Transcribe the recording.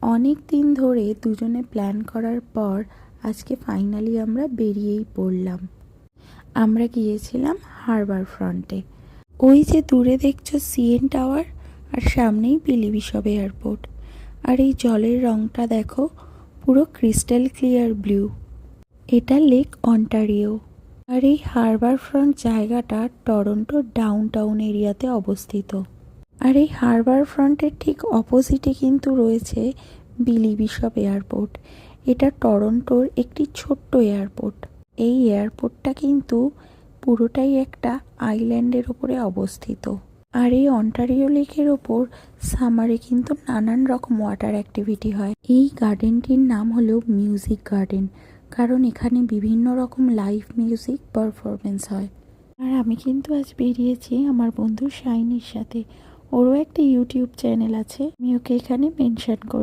অনেক দিন ধরে দুজনে প্ল্যান করার পর আজকে ফাইনালি আমরা বেরিয়েই পড়লাম। আমরা গিয়েছিলাম হারবার ফ্রন্টে। ওই যে দূরে দেখছো সিএন টাওয়ার, আর সামনেই বিলি বিশপ এয়ারপোর্ট। আর এই জলের রংটা দেখো, পুরো ক্রিস্টাল ক্লিয়ার ব্লু। এটা লেক অন্টারিও। আর এই হারবার ফ্রন্ট জায়গাটা টরন্টো ডাউনটাউন এরিয়াতে অবস্থিত। আর এই হারবার ফ্রন্টের ঠিক অপোজিটে কিন্তু রয়েছে বিলি বিশপ এয়ারপোর্ট। এটা টরন্টোর একটি ছোট্ট এয়ারপোর্ট। এই এয়ারপোর্টটা কিন্তু পুরোটাই একটা আইল্যান্ডের ওপরে অবস্থিত। আর এই অন্টারিও লেকের ওপর সামারে কিন্তু নানান রকম ওয়াটার অ্যাক্টিভিটি হয়। এই গার্ডেনটির নাম হলো মিউজিক গার্ডেন, কারণ এখানে বিভিন্ন রকম লাইভ মিউজিক পারফরমেন্স হয়। আর আমি কিন্তু আজ বেরিয়েছি আমার বন্ধু শাইনির সাথে। ওরও একটা ইউটিউব চ্যানেল আছে, আমি ওকে এখানে মেনশন করি।